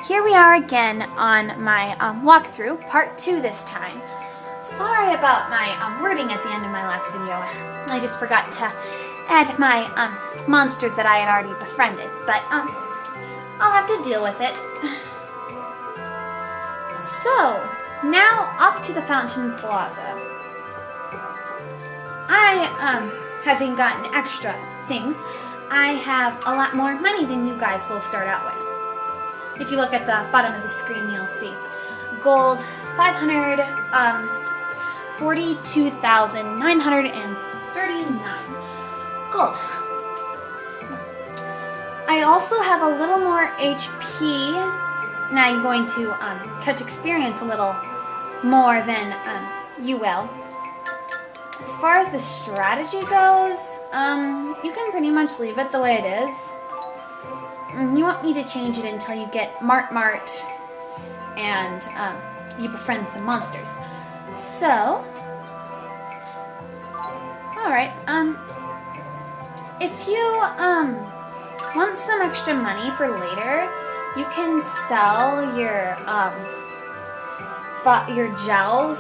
Here we are again on my walkthrough, part 2 this time. Sorry about my wording at the end of my last video. I just forgot to add my monsters that I had already befriended, but I'll have to deal with it. So, now off to the Fountain Plaza. Having gotten extra things, I have a lot more money than you guys will start out with. If you look at the bottom of the screen, you'll see gold 542,939 gold. I also have a little more HP, and I'm going to catch experience a little more than you will. As far as the strategy goes, you can pretty much leave it the way it is. You won't need to change it until you get Mart and you befriend some monsters. So, alright, if you want some extra money for later, you can sell your gels,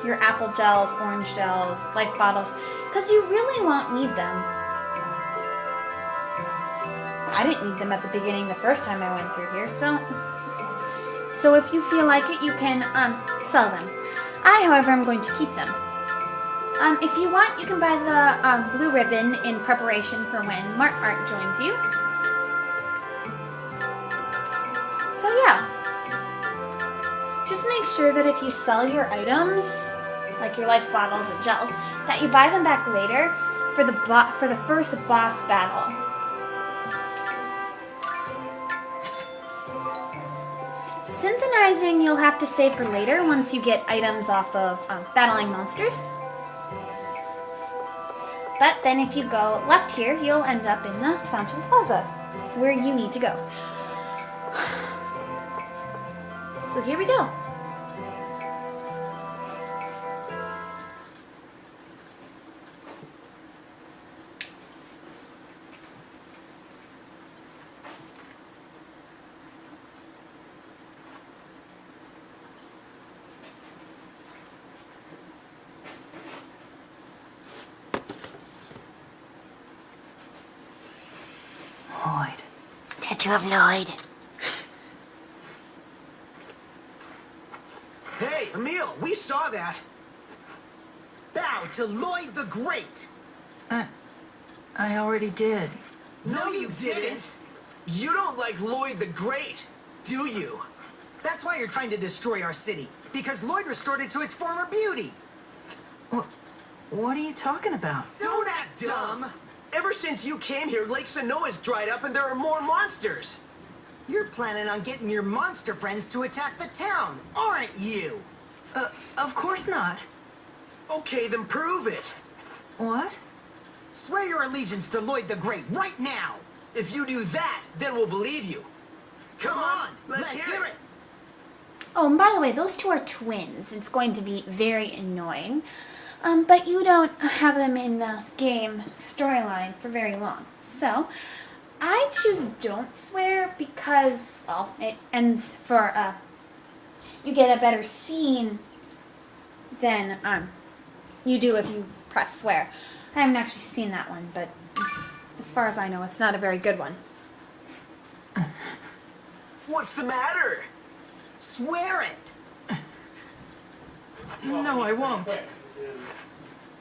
your apple gels, orange gels, life bottles, because you really won't need them. I didn't need them at the beginning the first time I went through here, so if you feel like it, you can sell them. I, however, am going to keep them. If you want, you can buy the blue ribbon in preparation for when Mart joins you. So yeah, just make sure that if you sell your items, like your life bottles and gels, that you buy them back later for the first boss battle. Synthesizing you'll have to save for later once you get items off of battling monsters. But then if you go left here, you'll end up in the Fountain Plaza, where you need to go. So here we go. Lloyd. Statue of Lloyd. Hey, Emil, we saw that. Bow to Lloyd the Great. I already did. No, you didn't. You don't like Lloyd the Great, do you? That's why you're trying to destroy our city, because Lloyd restored it to its former beauty. What are you talking about? Don't act dumb. Ever since you came here, Lake Sanoa's dried up and there are more monsters. You're planning on getting your monster friends to attack the town, aren't you? Of course not. Okay, then prove it. What? Swear your allegiance to Lloyd the Great right now. If you do that, then we'll believe you. Come on, let's hear it. Oh, and by the way, those two are twins. It's going to be very annoying. But you don't have them in the game storyline for very long. So, I choose don't swear because, well, it ends for, you get a better scene than, you do if you press swear. I haven't actually seen that one, but as far as I know, it's not a very good one. What's the matter? Swear it. No, I won't.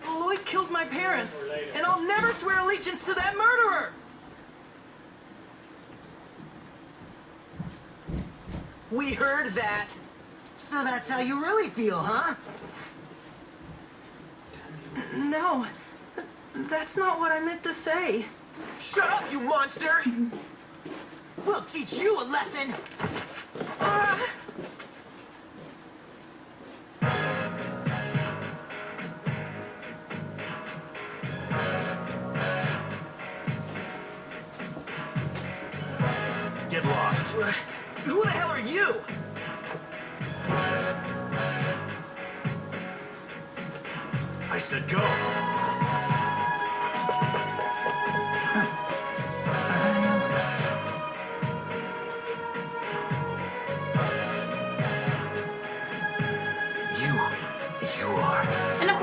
Lloyd killed my parents, and I'll never swear allegiance to that murderer! We heard that. So that's how you really feel, huh? No, that's not what I meant to say. Shut up, you monster! We'll teach you a lesson! Get lost. Who the hell are you? I said go.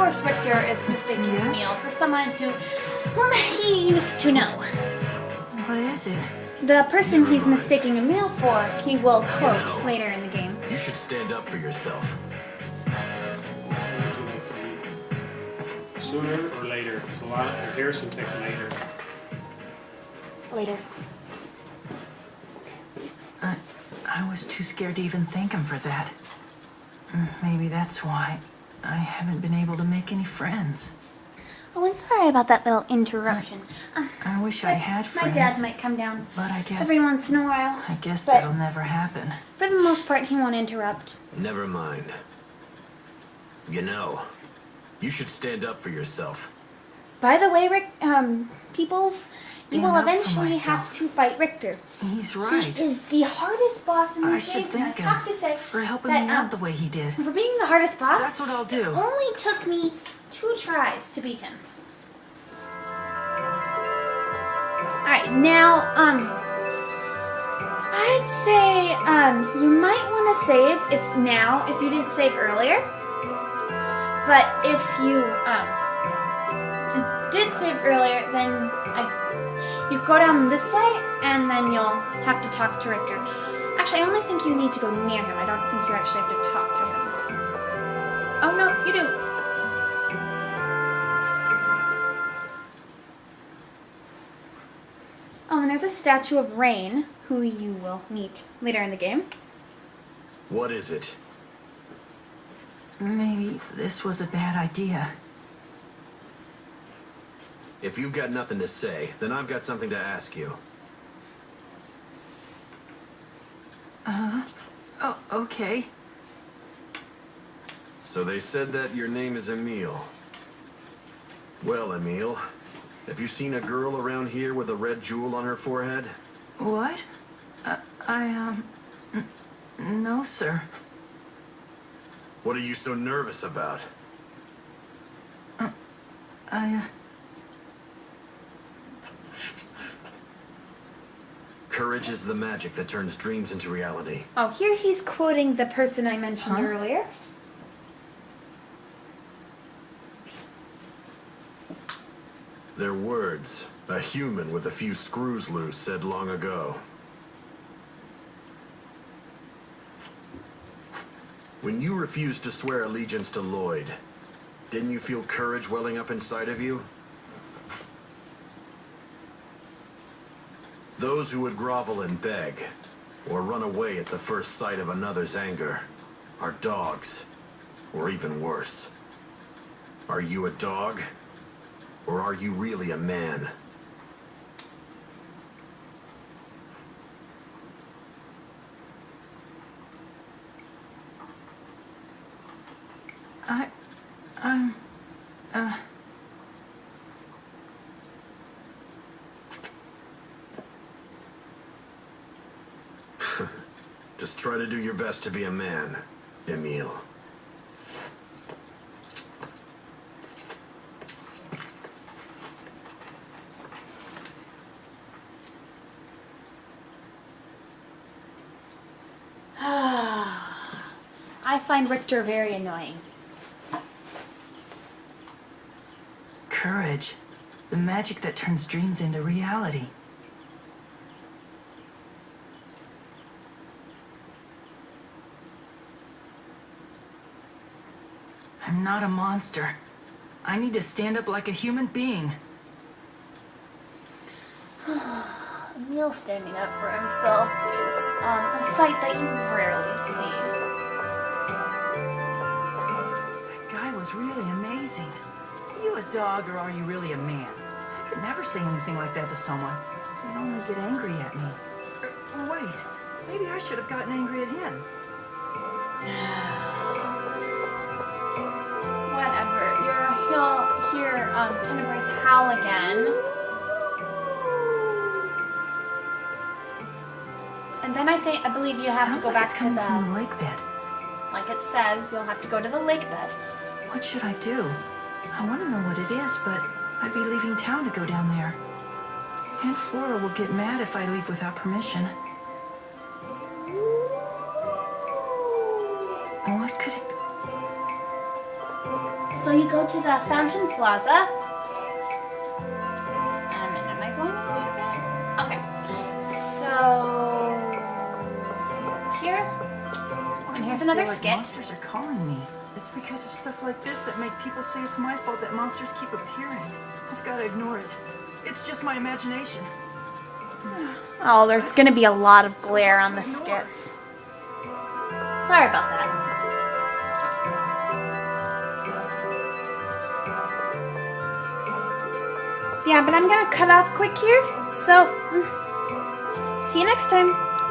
course, Richter is mistaking Yes? Emil for someone whom he used to know. What is it? The person Never he's mind. mistaking Emil for, he will quote later in the game. You should stand up for yourself. Sooner or later? There's a lot of Harrison picked later. Later. I was too scared to even thank him for that. Maybe that's why I haven't been able to make any friends. Oh, and sorry about that little interruption. I wish I had My friends. dad might come down But I guess every once in a while. I guess but that'll never happen. for the most part, he won't interrupt. Never mind. You know, you should stand up for yourself. By the way, Peoples, you Stand will up for eventually have myself. to fight Richter. He's right. He is the hardest boss in I this game, should and I thank him have to say for helping that, me out the way he did. for being the hardest boss, That's what I'll do. it only took me 2 tries to beat him. Alright, now, I'd say, you might want to save if you didn't save earlier. But if you, did save earlier, then you go down this way, and then you'll have to talk to Richter. Actually, I only think you need to go near him. I don't think you actually have to talk to him. Oh, no, you do. Oh, and there's a statue of Rain, who you will meet later in the game. What is it? Maybe this was a bad idea. If you've got nothing to say, then I've got something to ask you. Oh, okay. So they said that your name is Emil. Well, Emil, have you seen a girl around here with a red jewel on her forehead? What? No, sir. What are you so nervous about? Courage is the magic that turns dreams into reality. Oh, here he's quoting the person I mentioned earlier. They're words a human with a few screws loose said long ago. When you refused to swear allegiance to Lloyd, didn't you feel courage welling up inside of you? Those who would grovel and beg, or run away at the first sight of another's anger, are dogs, or even worse. Are you a dog, or are you really a man? Just try to do your best to be a man, Emil. I find Richter very annoying. Courage. The magic that turns dreams into reality. I'm not a monster. I need to stand up like a human being. Emil standing up for himself is a sight that you rarely see. That guy was really amazing. Are you a dog or are you really a man? I could never say anything like that to someone. They'd only get angry at me. Wait, maybe I should have gotten angry at him. Whatever. He'll hear Tenebrae's howl again. And then I believe you have Sounds to go like back it's to coming from the the, lake bed. like it says, you'll have to go to the lake bed. What should I do? I want to know what it is, but I'd be leaving town to go down there. Aunt Flora will get mad if I leave without permission. What could it be? So So you go to the Fountain Plaza. Am I going the right way? Okay. So here, and here's another like skit. Monsters are calling me. It's because of stuff like this that make people say it's my fault that monsters keep appearing. I've got to ignore it. It's just my imagination. Oh, there's going to be a lot of glare on the skits. Sorry about that. Yeah, but I'm going to cut off quick here. So, see you next time.